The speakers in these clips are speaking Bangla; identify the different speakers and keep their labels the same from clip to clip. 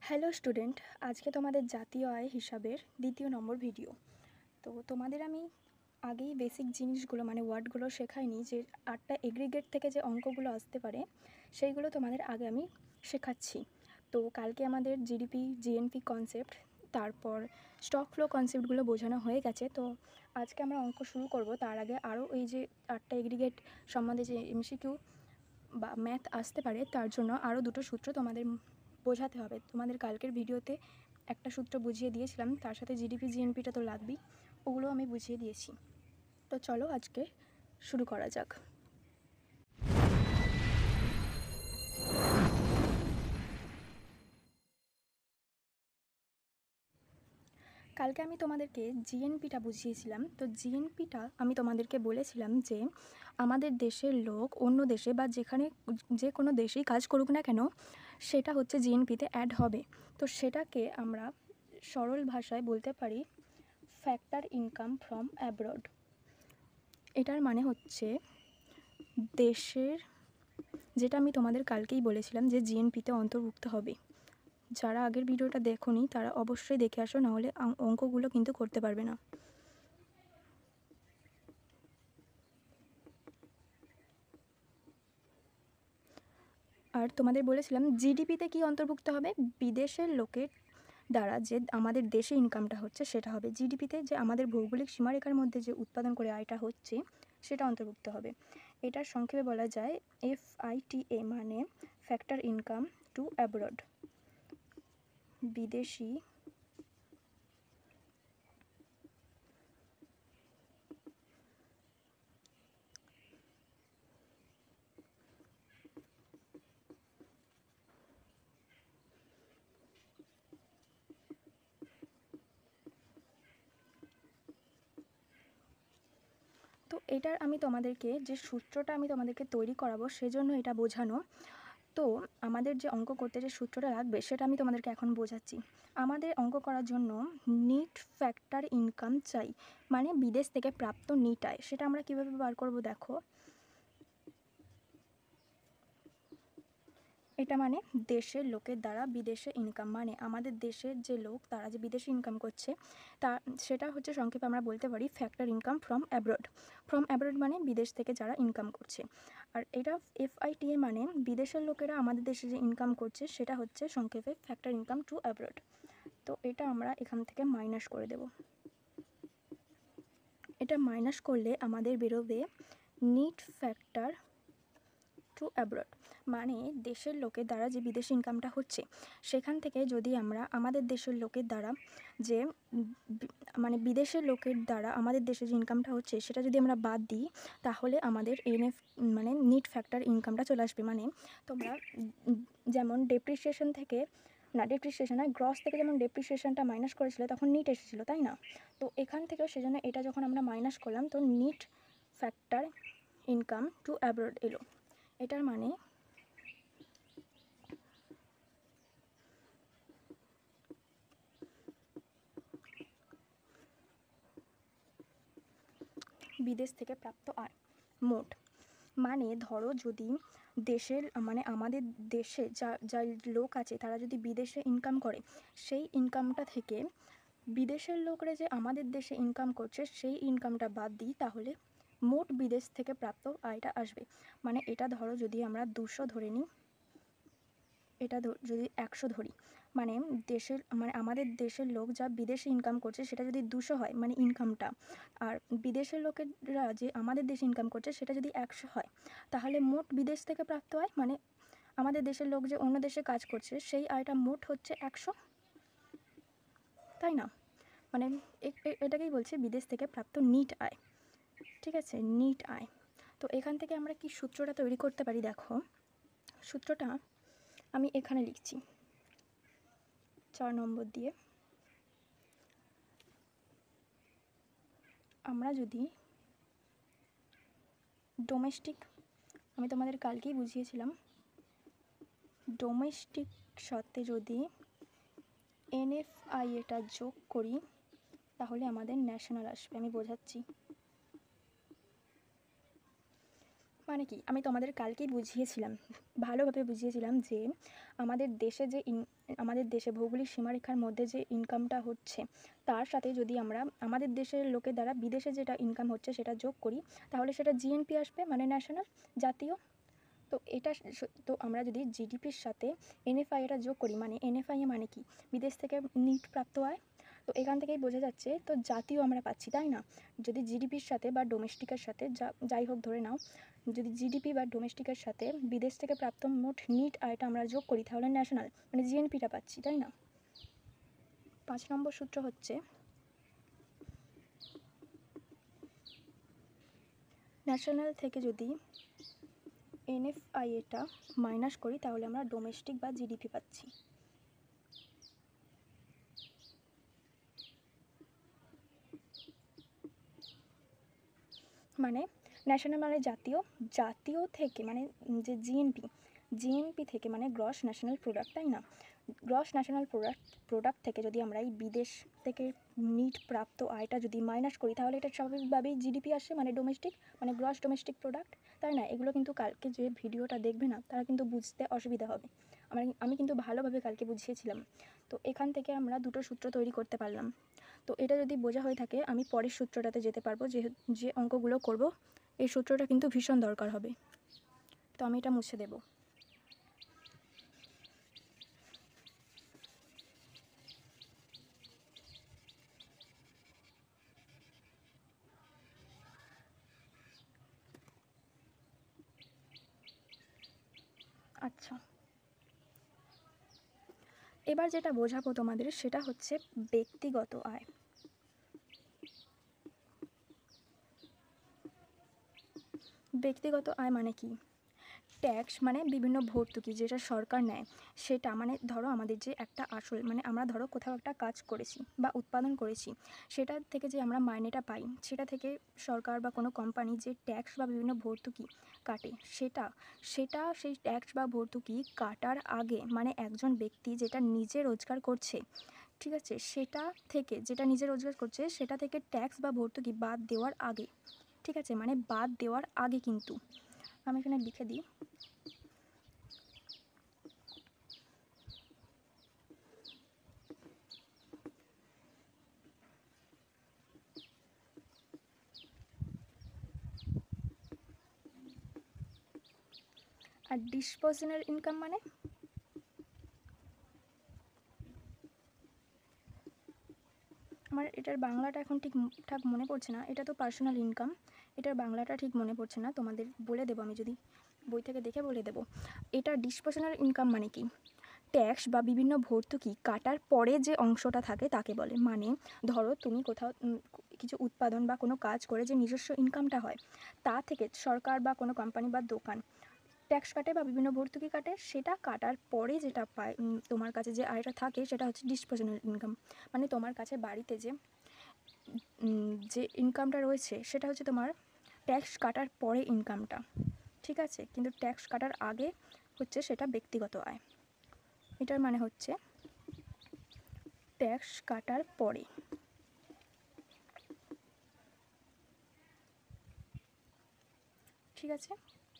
Speaker 1: হ্যালো স্টুডেন্ট, আজকে তোমাদের জাতীয় আয় হিসাবের দ্বিতীয় নম্বর ভিডিও। তো তোমাদের আমি আগেই বেসিক জিনিসগুলো মানে ওয়ার্ডগুলো শেখাইনি, যে 8টা এগ্রিগেট থেকে যে অঙ্কগুলো আসতে পারে সেইগুলো তোমাদের আগে আমি শেখাচ্ছি। তো কালকে আমাদের জিডিপি জিএনপি কনসেপ্ট, তারপর স্টক ফ্লো কনসেপ্টগুলো বোঝানো হয়ে গেছে। তো আজকে আমরা অঙ্ক শুরু করব। তার আগে আরও এই যে 8টা এগ্রিগেট সম্বন্ধে যে এমসিকিউ বা ম্যাথ আসতে পারে, তার জন্য আরও দুটো সূত্র তোমাদের বোঝাতে হবে। তোমাদের কালকের ভিডিওতে একটা সূত্র বুঝিয়ে দিয়েছিলাম, তার সাথে জিডিপি জিএনপিটা তো লাগবেই, ওগুলো আমি বুঝিয়ে দিয়েছি। তো চলো আজকে শুরু করা যাক। কালকে আমি তোমাদেরকে জিএনপিটা বুঝিয়েছিলাম। তো জিএনপিটা আমি তোমাদেরকে বলেছিলাম যে আমাদের দেশের লোক অন্য দেশে বা যেখানে যে কোনো দেশেই কাজ করুক না কেন, সেটা হচ্ছে জিএনপিতে অ্যাড হবে। তো সেটাকে আমরা সরল ভাষায় বলতে পারি ফ্যাক্টর ইনকাম ফ্রম অ্যাব্রড। এটার মানে হচ্ছে দেশের, যেটা আমি তোমাদের কালকেই বলেছিলাম যে জিএনপিতে অন্তর্ভুক্ত হবে। যারা আগের ভিডিওটা দেখোনি তারা অবশ্যই দেখে আসো, নাহলে অঙ্কগুলো কিন্তু করতে পারবে না। আর তোমাদের বলেছিলাম জিডিপিতে কি অন্তর্ভুক্ত হবে, বিদেশের লোকের দ্বারা যে আমাদের দেশে ইনকামটা হচ্ছে সেটা হবে। জিডিপিতে যে আমাদের ভৌগোলিক সীমারেখার মধ্যে যে উৎপাদন করে আয়টা হচ্ছে সেটা অন্তর্ভুক্ত হবে। এটার সংক্ষেপে বলা যায় FITA, মানে ফ্যাক্টর ইনকাম টু অ্যাব্রড, বিদেশি তো এটার আমি তোমাদেরকে যে সূত্রটা আমি তোমাদেরকে তৈরি করাবো সেজন্য এটা বোঝানো। তো আমাদের যে অঙ্ক করতে যে সূত্রটা লাগবে সেটা আমি তোমাদেরকে এখন বোঝাচ্ছি। আমাদের অঙ্ক করার জন্য নিট ফ্যাক্টর ইনকাম চাই, মানে বিদেশ থেকে প্রাপ্ত নিট আয়। সেটা আমরা কীভাবে বার করব দেখো। এটা মানে দেশের লোকের দ্বারা বিদেশে ইনকাম, মানে আমাদের দেশের যে লোক তারা যে বিদেশে ইনকাম করছে তা সেটা হচ্ছে সংক্ষেপে আমরা বলতে পারি factor income from abroad. From abroad মানে বিদেশ থেকে যারা ইনকাম করছে। আর এটা FITA মানে বিদেশের লোকেরা আমাদের দেশে যে ইনকাম করছে সেটা হচ্ছে সংক্ষেপে ফ্যাক্টর ইনকাম টু অ্যাব্রড। তো এটা আমরা এখান থেকে মাইনাস করে দেব। এটা মাইনাস করলে আমাদের বেরোবে নিট ফ্যাক্টর টু অ্যাব্রড, মানে দেশের লোকের দ্বারা যে বিদেশি ইনকামটা হচ্ছে সেখান থেকে যদি আমরা আমাদের দেশের লোকের দ্বারা যে মানে বিদেশের লোকের দ্বারা আমাদের দেশে যে ইনকামটা হচ্ছে সেটা যদি আমরা বাদ দিই, তাহলে আমাদের NF মানে নিট ফ্যাক্টর ইনকামটা চলে আসবে। মানে তোমরা যেমন ডেপ্রিসিয়েশন থেকে না, ডেপ্রিসিয়েশন আর গ্রস থেকে যেমন ডেপ্রিসিয়েশনটা মাইনাস করেছিল তখন নিট এসেছিলো, তাই না? তো এখান থেকেও সেজন্য এটা যখন আমরা মাইনাস করলাম তো net factor income to abroad এলো। এটার মানে বিদেশ থেকে প্রাপ্ত আয় মোট। মানে ধরো যদি দেশের মানে আমাদের দেশে যা লোক আছে তারা যদি বিদেশে ইনকাম করে, সেই ইনকামটা থেকে বিদেশের লোকরা যে আমাদের দেশে ইনকাম করছে সেই ইনকামটা বাদ দিই, তাহলে মোট বিদেশ থেকে প্রাপ্ত আয়টা আসবে। মানে এটা ধরো যদি আমরা 200 ধরে নিই, এটা যদি 100 ধরি, মানে দেশের মানে আমাদের দেশের লোক যা বিদেশে ইনকাম করছে সেটা যদি 200 হয় মানে ইনকামটা, আর বিদেশের লোকেরা যে আমাদের দেশে ইনকাম করছে সেটা যদি 100 হয়, তাহলে মোট বিদেশ থেকে প্রাপ্ত আয় মানে আমাদের দেশের লোক যে অন্য দেশে কাজ করছে সেই আয়টা মোট হচ্ছে 100, তাই না? মানে এটাকেই বলছে বিদেশ থেকে প্রাপ্ত নিট আয়। ঠিক আছে, নিট আয়। তো এখান থেকে আমরা কি সূত্রটা তৈরি করতে পারি দেখো। সূত্রটা আমি এখানে লিখছি 4 নম্বর দিয়ে। আমরা যদি ডোমেস্টিক, আমি তোমাদের কালকেই বুঝিয়েছিলাম, ডোমেস্টিক সাথে যদি NFI এটা যোগ করি তাহলে আমাদের ন্যাশনাল আসবে। আমি বোঝাচ্ছি, মানে কি, আমি তোমাদের কালকেই বুঝিয়েছিলাম, ভালোভাবে বুঝিয়েছিলাম যে আমাদের দেশে ভৌগোলিক সীমারেখার মধ্যে যে ইনকামটা হচ্ছে তার সাথে যদি আমরা আমাদের দেশের লোকের দ্বারা বিদেশে যেটা ইনকাম হচ্ছে সেটা যোগ করি, তাহলে সেটা জিএনপি আসবে, মানে ন্যাশনাল, জাতীয়। তো তো আমরা যদি জিডিপির সাথে এনএফআই এটা যোগ করি, মানে এনএফআই মানে কি, বিদেশ থেকে নিট প্রাপ্ত আয়। তো এখান থেকেই বোঝা যাচ্ছে তো জাতীয় আমরা পাচ্ছি, তাই না? যদি জিডিপির সাথে বা ডোমেস্টিকের সাথে যাই হোক ধরে নাও, যদি জিডিপি বা ডোমেস্টিকের সাথে বিদেশ থেকে প্রাপ্ত মোট নিট আয়টা আমরা যোগ করি, তাহলে ন্যাশনাল মানে জিএনপিটা পাচ্ছি, তাই না? 5 নম্বর সূত্র হচ্ছে ন্যাশনাল থেকে যদি এনএফআই এটা মাইনাস করি, তাহলে আমরা ডোমেস্টিক বা জিডিপি পাচ্ছি। মানে ন্যাশনাল মানে জাতীয় থেকে মানে যে জিএনপি থেকে মানে গ্রস ন্যাশনাল প্রোডাক্ট, তাই না? গ্রস ন্যাশনাল প্রোডাক্ট থেকে যদি আমরা এই বিদেশ থেকে নিট প্রাপ্ত আয়টা যদি মাইনাস করি, তাহলে এটা স্বাভাবিকভাবেই জিডিপি আসে, মানে ডোমেস্টিক, মানে গ্রস ডোমেস্টিক প্রোডাক্ট, তাই না? এগুলো কিন্তু কালকে যে ভিডিওটা দেখবে না তারা কিন্তু বুঝতে অসুবিধা হবে। আমি কিন্তু ভালোভাবে কালকে বুঝিয়েছিলাম। তো এখান থেকে আমরা দুটো সূত্র তৈরি করতে পারলাম। তো এটা যদি বোঝা হয়ে থাকে, আমি পরের সূত্রটাতে যেতে পারবো। যে অঙ্কগুলো করব, এই সূত্রটা কিন্তু ভীষণ দরকার হবে। তো আমি এটা মুছে দেব। আচ্ছা, এবার যেটা বোঝাবো তোমাদের সেটা হচ্ছে ব্যক্তিগত আয়। ব্যক্তিগত আয় মানে কি? ট্যাক্স মানে বিভিন্ন ভর্তুকি যেটা সরকার নেয়, সেটা মানে ধরো আমাদের যে একটা আসল, মানে আমরা ধরো কোথাও একটা কাজ করেছি বা উৎপাদন করেছি, সেটা থেকে যে আমরা মাইনেটা পাই, সেটা থেকে সরকার বা কোনো কোম্পানি যে ট্যাক্স বা বিভিন্ন ভর্তুকি কাটে, সেই ট্যাক্স বা ভর্তুকি কাটার আগে, মানে একজন ব্যক্তি যেটা নিজে রোজগার করছে, ঠিক আছে, যেটা নিজে রোজগার করছে সেটা থেকে ট্যাক্স বা ভর্তুকি বাদ দেওয়ার আগে, ঠিক আছে, মানে বাদ দেওয়ার আগে কিন্তু আমি এখানে লিখে দিই, আর ডিসপোজিশনাল ইনকাম মানে আমার এটার বাংলাটা এখন ঠিকঠাক মনে পড়ছে না, এটা তো পার্সোনাল ইনকাম, এটার বাংলাটা ঠিক মনে পড়ছে না, তোমাদের বলে দেবো, আমি যদি বই থেকে দেখে বলে দেবো। এটা ডিসপোজিশনাল ইনকাম মানে কি? ট্যাক্স বা বিভিন্ন ভর্তুকি কাটার পরে যে অংশটা থাকে তাকে বলে। মানে ধরো তুমি কোথাও কিছু উৎপাদন বা কোনো কাজ করে যে নিজস্ব ইনকামটা হয়, তা থেকে সরকার বা কোনো কোম্পানি বা দোকান ট্যাক্স কাটে বা বিভিন্ন ভর্তুকি কাটে, সেটা কাটার পরে যেটা পায়, তোমার কাছে যে আয়টা থাকে সেটা হচ্ছে ডিসপোজিশনাল ইনকাম। মানে তোমার কাছে বাড়িতে যে ইনকামটা রয়েছে সেটা হচ্ছে তোমার ট্যাক্স কাটার পরে ইনকামটা, ঠিক আছে, কিন্তু ট্যাক্স কাটার আগে হচ্ছে সেটা ব্যক্তিগত আয়। এটার মানে হচ্ছে ট্যাক্স কাটার পরে, ঠিক আছে।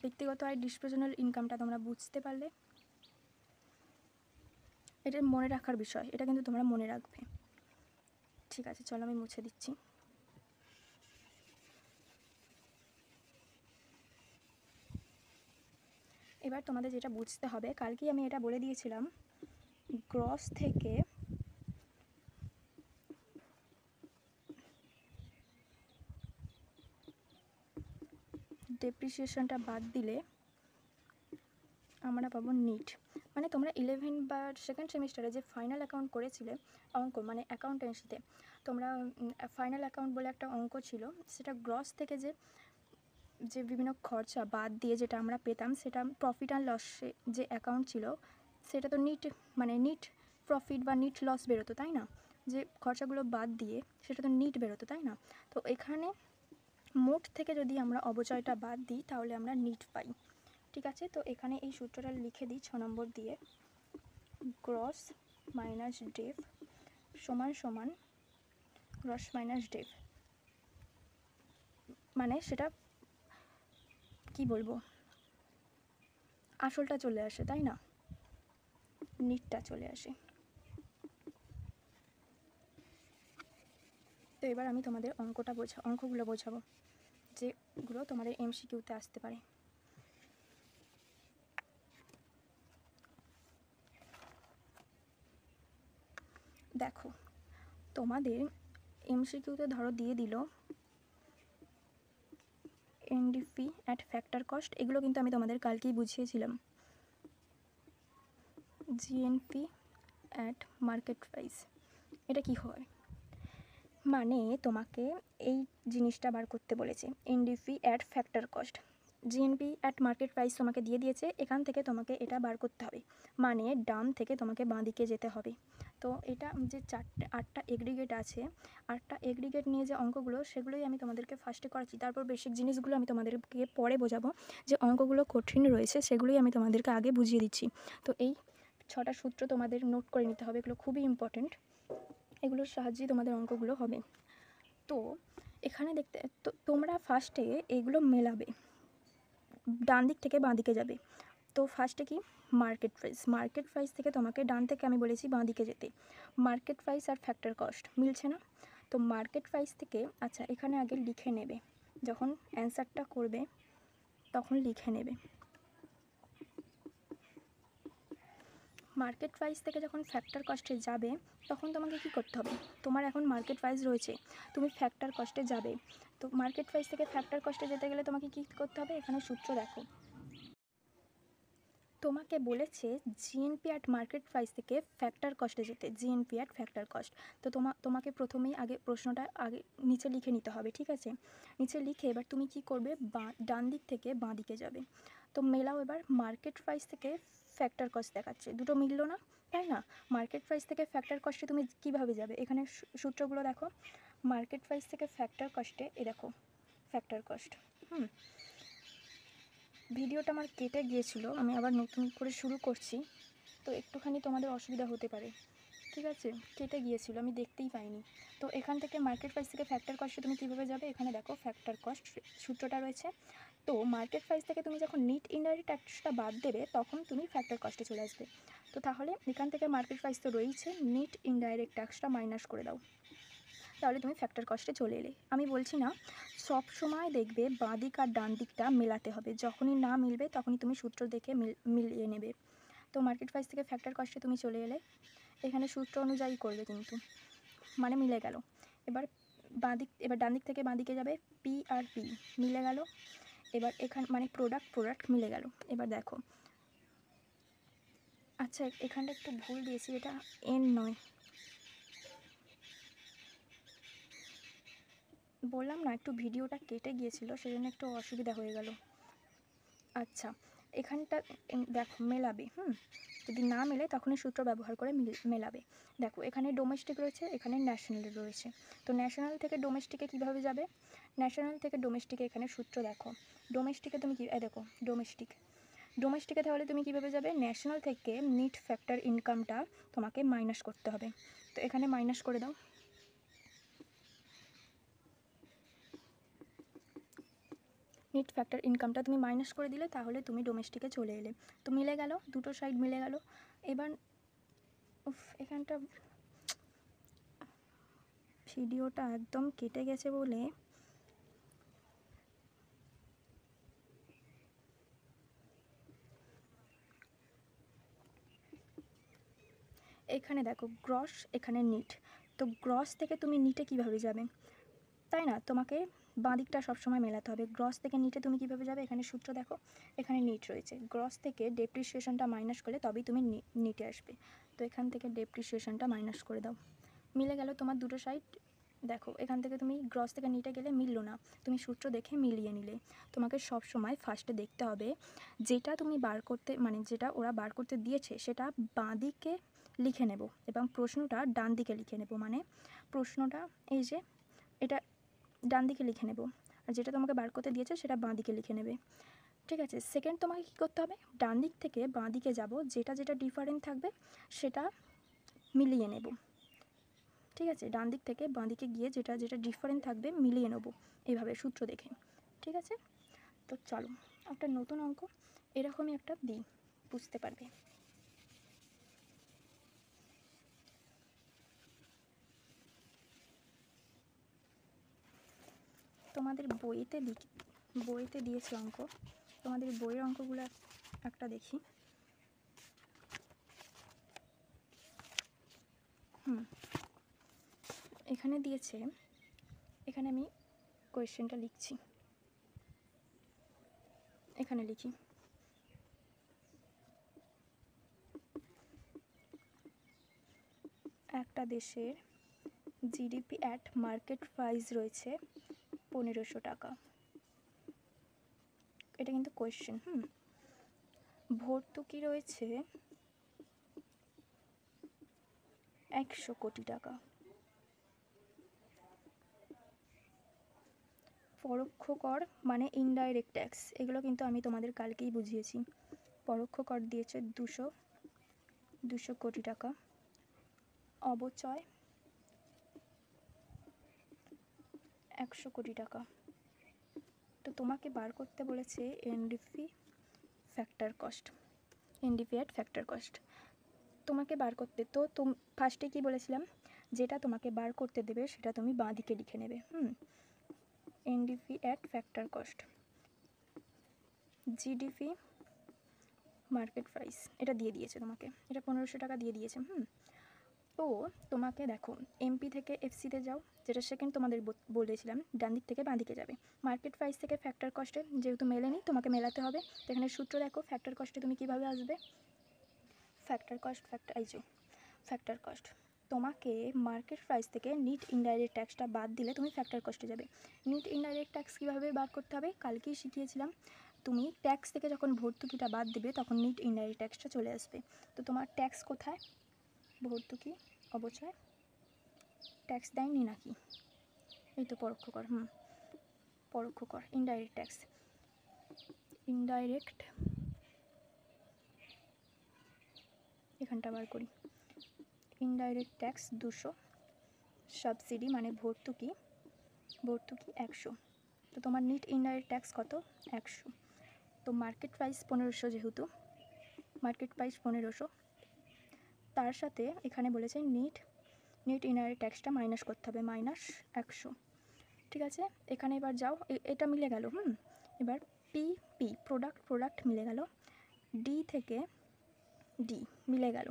Speaker 1: ব্যক্তিগত আয় ডিসপোজিশনাল ইনকামটা তোমরা বুঝতে পারলে। এটা মনে রাখার বিষয়, এটা কিন্তু তোমরা মনে রাখবে। ঠিক আছে, চলো আমি মুছে দিচ্ছি। এবার তোমাদের যেটা বুঝতে হবে, কালকেই আমি এটা বলে দিয়েছিলাম, গ্রস থেকে ডেপ্রিসিয়েশনটা বাদ দিলে আমরা পাবো নিট। মানে তোমরা 11 বা সেকেন্ড সেমিস্টারে যে ফাইনাল অ্যাকাউন্ট করেছিলে অঙ্ক, মানে অ্যাকাউন্টেন্সিতে তোমরা ফাইনাল অ্যাকাউন্ট বলে একটা অঙ্ক ছিল, সেটা গ্রস থেকে যে বিভিন্ন খরচা বাদ দিয়ে যেটা আমরা পেতাম, সেটা প্রফিট অ্যান্ড লসে যে অ্যাকাউন্ট ছিল, সেটা তো মানে নিট প্রফিট বা নিট লস বেরোতো, তাই না? যে খরচাগুলো বাদ দিয়ে সেটা তো নিট বেরোতো, তাই না? তো এখানে মোট থেকে যদি আমরা অবচয়টা বাদ দিই তাহলে আমরা নিট পাই, ঠিক আছে। তো এখানে এই সূত্রটা লিখে দিই 6 নম্বর দিয়ে, গ্রস মাইনাস ডেভ সমান সমান গ্রস মাইনাস ডেভ, মানে সেটা কি বলবো, আসলটা চলে আসে, তাই না, নিটটা চলে আসে। তো এবার আমি তোমাদের অঙ্কগুলো বোঝাবো, যেগুলো তোমাদের এমসিকিউতে আসতে পারে। দেখো, তোমাদের এমসিকিউতে ধরো দিয়ে দিল এনডিপি অ্যাট ফ্যাক্টর কস্ট, এগুলো কিন্তু আমি তোমাদের কালকেই বুঝিয়েছিলাম। জিএনপি অ্যাট মার্কেট প্রাইস, এটা কি হয়, মানে তোমাকে এই জিনিসটা বার করতে বলেছে, NDP at factor cost, GNP at market price তোমাকে দিয়ে দিয়েছে, এখান থেকে তোমাকে এটা বার করতে হবে, মানে ডান থেকে তোমাকে বাঁ দিকে যেতে হবে। তো এটা যে 8টা এগ্রিগেট আছে, 8টা এগ্রিগেট নিয়ে যে অঙ্কগুলো, সেগুলোই আমি তোমাদেরকে ফার্স্টে করাচ্ছি, তারপর বেসিক জিনিসগুলো আমি তোমাদেরকে পরে বোঝাবো। যে অঙ্কগুলো কঠিন রয়েছে সেগুলোই আমি তোমাদেরকে আগে বুঝিয়ে দিচ্ছি। তো এই 6টা সূত্র তোমাদের নোট করে নিতে হবে, এগুলো খুবই ইম্পর্টেন্ট, এগুলোর সাহায্যেই তোমাদের অঙ্কগুলো হবে। তো এখানে দেখতে, তো তোমরা ফার্স্টে এগুলো মেলাবে, ডান দিক থেকে বাঁ দিকে যাবে। তো ফার্স্টে কি, মার্কেট প্রাইস থেকে তোমাকে ডান থেকে আমি বলেছি বাঁ দিকে যেতে, মার্কেট প্রাইস আর ফ্যাক্টর কস্ট মিলছে না, তো মার্কেট প্রাইস থেকে, আচ্ছা এখানে আগে লিখে নেবে, যখন অ্যান্সারটা করবে তখন লিখে নেবে। মার্কেট প্রাইস থেকে যখন ফ্যাক্টর কস্টে যাবে তখন তোমাকে কি করতে হবে, তোমার এখন মার্কেট প্রাইস রয়েছে, তুমি ফ্যাক্টর কস্টে যাবে, তো মার্কেট প্রাইস থেকে ফ্যাক্টর কস্টে যেতে গেলে তোমাকে কি করতে হবে, এখানে সূত্র দেখো, তোমাকে বলেছে জিএনপি অ্যাট মার্কেট প্রাইস থেকে ফ্যাক্টর কস্টে যেতে, জিএনপি অ্যাট ফ্যাক্টর কস্ট। তো তোমাকে প্রথমেই আগে প্রশ্নটা আগে নিচে লিখে নিতে হবে, ঠিক আছে, নিচে লিখে এবার তুমি কি করবে, ডান দিক থেকে বাঁ দিকে যাবে। তো মেলাও এবার, মার্কেট প্রাইস থেকে ফ্যাক্টর কস্ট দেখাচ্ছে, দুটো মিললো না, তাই না, মার্কেট প্রাইস থেকে ফ্যাক্টর কস্টে তুমি কিভাবে যাবে, এখানে সূত্রগুলো দেখো, মার্কেট প্রাইস থেকে ফ্যাক্টর কস্টে, এ দেখো ফ্যাক্টর কস্ট, ভিডিওটা আমার কেটে গিয়েছিল, আমি আবার নতুন করে শুরু করছি, তো একটুখানি তোমাদের অসুবিধা হতে পারে, ঠিক আছে, কেটে গিয়েছিল আমি দেখতেই পাইনি। তো এখান থেকে মার্কেট প্রাইস থেকে ফ্যাক্টর কস্টে তুমি কীভাবে যাবে, এখানে দেখো ফ্যাক্টর কস্ট সূত্রটা রয়েছে। তো মার্কেট প্রাইস থেকে তুমি যখন নিট ইনডাইরেক্ট ট্যাক্সটা বাদ দেবে তখন তুমি ফ্যাক্টর কস্টে চলে আসবে। তো তাহলে এখান থেকে মার্কেট প্রাইস তো রয়েছে, নিট ইনডাইরেক্ট ট্যাক্সটা মাইনাস করে দাও, তাহলে তুমি ফ্যাক্টর কস্টে চলে এলে। আমি বলছি না, সব সময় দেখবে বাঁ দিক আর ডান দিকটা মেলাতে হবে, যখনই না মিলবে তখনই তুমি সূত্র দেখে মিলিয়ে নেবে। তো মার্কেট প্রাইস থেকে ফ্যাক্টর কস্টে তুমি চলে এলে, এখানে সূত্র অনুযায়ী করবে কিন্তু, মানে মিলে গেল। এবার ডান দিক থেকে বাঁ দিকে যাবে, পি আর পি মিলে গেল, এবার এখানে মানে প্রোডাক্ট মিলে গেল। এবার দেখো, আচ্ছা এখানটা একটু ভুল দিয়েছি, এটা এন নয়, বললাম না একটু ভিডিওটা কেটে গিয়েছিল সেজন্য একটু অসুবিধা হয়ে গেল। আচ্ছা এখানটা দেখো মেলাবে, যদি না মেলে তখনই সূত্র ব্যবহার করে মেলাবে। দেখো এখানে ডোমেস্টিক রয়েছে, এখানে ন্যাশনাল রয়েছে, তো ন্যাশনাল থেকে ডোমেস্টিকে কীভাবে যাবে, ন্যাশনাল থেকে ডোমেস্টিকে এখানে সূত্র দেখো, ডোমেস্টিকে তুমি কি দেখো ডোমেস্টিকে তাহলে তুমি কীভাবে যাবে, ন্যাশনাল থেকে নিট ফ্যাক্টর ইনকামটা তোমাকে মাইনাস করতে হবে, তো এখানে মাইনাস করে দাও, নিট ফ্যাক্টর ইনকামটা তুমি মাইনাস করে দিলে তাহলে তুমি ডোমেস্টিকে চলে এলে। তো মিলে গেল, দুটো সাইড মিলে গেল। এবার এখানটা ভিডিওটা একদম কেটে গেছে বলে এখানে দেখো গ্রস, এখানে নিট, তো গ্রস থেকে তুমি নিটে কিভাবে যাবে, তাই না, তোমাকে বাঁ দিকটা সবসময় মেলাতে হবে, গ্রস থেকে নিটে তুমি কীভাবে যাবে, এখানে সূত্র দেখো, এখানে নিট রয়েছে, গ্রস থেকে ডেপ্রিসিয়েশনটা মাইনাস করলে তবেই তুমি নিটে আসবে। তো এখান থেকে ডেপ্রিসিয়েশনটা মাইনাস করে দাও, মিলে গেল তোমার দুটো সাইড। দেখো এখান থেকে তুমি গ্রস থেকে নিটে গেলে মিললো না, তুমি সূত্র দেখে মিলিয়ে নিলে। তোমাকে সব সময় ফার্স্টে দেখতে হবে যেটা তুমি বার করতে, মানে যেটা ওরা বার করতে দিয়েছে সেটা বাঁ দিকে লিখে নেব এবং প্রশ্নটা ডান দিকে লিখে নেব, মানে প্রশ্নটা এই যে এটা ডান দিকে লিখে নেব আর যেটা তোমাকে বার করতে দিয়েছে সেটা বাঁ দিকে লিখে নেবে, ঠিক আছে। সেকেন্ড তোমাকে কী করতে হবে, ডান দিক থেকে বাঁ দিকে যাব, যেটা যেটা ডিফারেন্ট থাকবে সেটা মিলিয়ে নেব, ঠিক আছে, ডান দিক থেকে বাঁ দিকে গিয়ে যেটা যেটা ডিফারেন্ট থাকবে মিলিয়ে নেব এইভাবে সূত্র দেখে, ঠিক আছে। তো চলো একটা নতুন অঙ্ক এরকমই একটা দিই, বুঝতে পারবে। তোমাদের বইতে দিয়েছে অঙ্ক, তোমাদের বইয়ের অঙ্কগুলো একটা দেখি। এখানে দিয়েছে, এখানে আমি কোয়েশ্চেনটা লিখছি, এখানে লিখি। একটা দেশের জিডিপি অ্যাট মার্কেট প্রাইস রয়েছে 1500 টাকা, এটা কিন্তু কোয়েশ্চেন। ভর্তুকি রয়েছে 100 কোটি টাকা। পরোক্ষ কর মানে ইনডাইরেক্ট ট্যাক্স, এগুলো কিন্তু আমি তোমাদের কালকেই বুঝিয়েছি। পরোক্ষ কর দিয়েছে 200 কোটি টাকা। অবচয় 100 কোটি টাকা। তো তোমাকে বার করতে বলেছে NDP factor cost, NDP at factor cost তোমাকে বার করতে। তো ফার্স্টে কি বলেছিলাম, যেটা তোমাকে বার করতে দেবে সেটা তুমি বাঁ দিকে লিখে নেবে। NDP at factor cost, GDP market price, এটা দিয়ে দিয়েছে তোমাকে, এটা 1500 টাকা দিয়ে দিয়েছে। তো তোমাকে দেখো এমপি থেকে এফসিতে যাও, যেটা সেকেন্ড তোমাদের বলেছিলাম, ডান দিক থেকে বাঁ দিকে যাবে। মার্কেট প্রাইস থেকে ফ্যাক্টর কস্টে যেহেতু মেলেনি, তোমাকে মেলাতে হবে। তো এখানে সূত্র দেখো, ফ্যাক্টর কস্টে তুমি কীভাবে আসবে, ফ্যাক্টর কস্ট তোমাকে মার্কেট প্রাইস থেকে নিট ইনডাইরেক্ট ট্যাক্সটা বাদ দিলে তুমি ফ্যাক্টর কস্টে যাবে। নিট ইনডাইরেক্ট ট্যাক্স কীভাবে বার করতে হবে কালকেই শিখিয়েছিলাম। তুমি ট্যাক্স থেকে যখন ভর্তুকিটা বাদ দেবে তখন নিট ইনডাইরেক্ট ট্যাক্সটা চলে আসবে। তো তোমার ট্যাক্স কোথায়, ভর্তুকি, অবচয়, ট্যাক্স দেয়নি নাকি, এই তো পরোক্ষ কর। পরোক্ষ কর ইনডাইরেক্ট ট্যাক্স, ইনডাইরেক্ট, এখানটা বার করি, ইনডাইরেক্ট ট্যাক্স 200, সাবসিডি মানে ভর্তুকি 100। তো তোমার নিট ইনডাইরেক্ট ট্যাক্স কত, 100। তো মার্কেট প্রাইস 1500, যেহেতু মার্কেট প্রাইস 1500, তার সাথে এখানে বলেছে নিট ইনডাইরেক্ট ট্যাক্সটা মাইনাস করতে হবে, -100। ঠিক আছে, এখানে এবার যাও, এটা মিলে গেল। এবার পি প্রোডাক্ট মিলে গেল, ডি থেকে ডি মিলে গেল,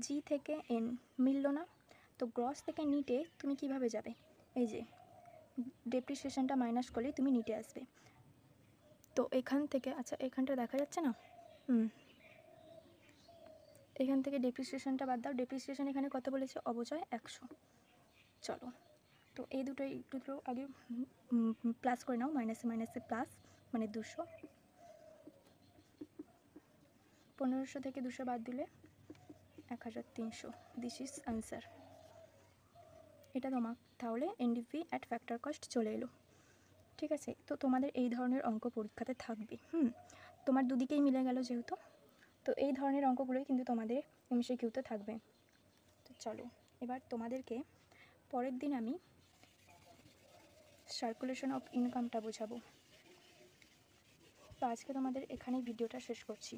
Speaker 1: জি থেকে এন মিলল না। তো গ্রস থেকে নিটে তুমি কিভাবে যাবে, এই যে ডেপ্রিসিয়েশনটা মাইনাস করলেই তুমি নিটে আসবে। তো এখান থেকে, আচ্ছা এখানটা দেখা যাচ্ছে না, এখান থেকে ডেপ্রিসিয়েশনটা বাদ দাও। ডেপ্রিসিয়েশন এখানে কত বলেছে, অবচয় 100। চলো, তো এই দুটো আগে প্লাস করে নাও, মাইনাসে প্লাস, মানে 200। 1500 থেকে 200 বাদ দিলে 1300। This is answer. এটা তোমার তাহলে এনডিপি অ্যাট ফ্যাক্টর কস্ট চলে এলো। ঠিক আছে, তো তোমাদের এই ধরনের অঙ্ক পরীক্ষাতে থাকবে। তোমার দুদিকেই মিলে গেল যেহেতু, তো এই ধরনের অঙ্কগুলোই কিন্তু তোমাদের এমসিকিউতে থাকবে। তো চলো, এবার তোমাদেরকে পরের দিন আমি সার্কুলেশন অফ ইনকামটা বোঝাবো। তো আজকে তোমাদের এখানেই ভিডিওটা শেষ করছি।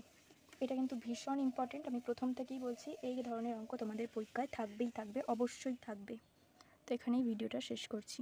Speaker 1: এটা কিন্তু ভীষণ ইম্পর্টেন্ট, আমি প্রথম থেকেই বলছি, এই ধরনের অঙ্ক তোমাদের পরীক্ষায় থাকবে, অবশ্যই থাকবে। তো এখানেই ভিডিওটা শেষ করছি।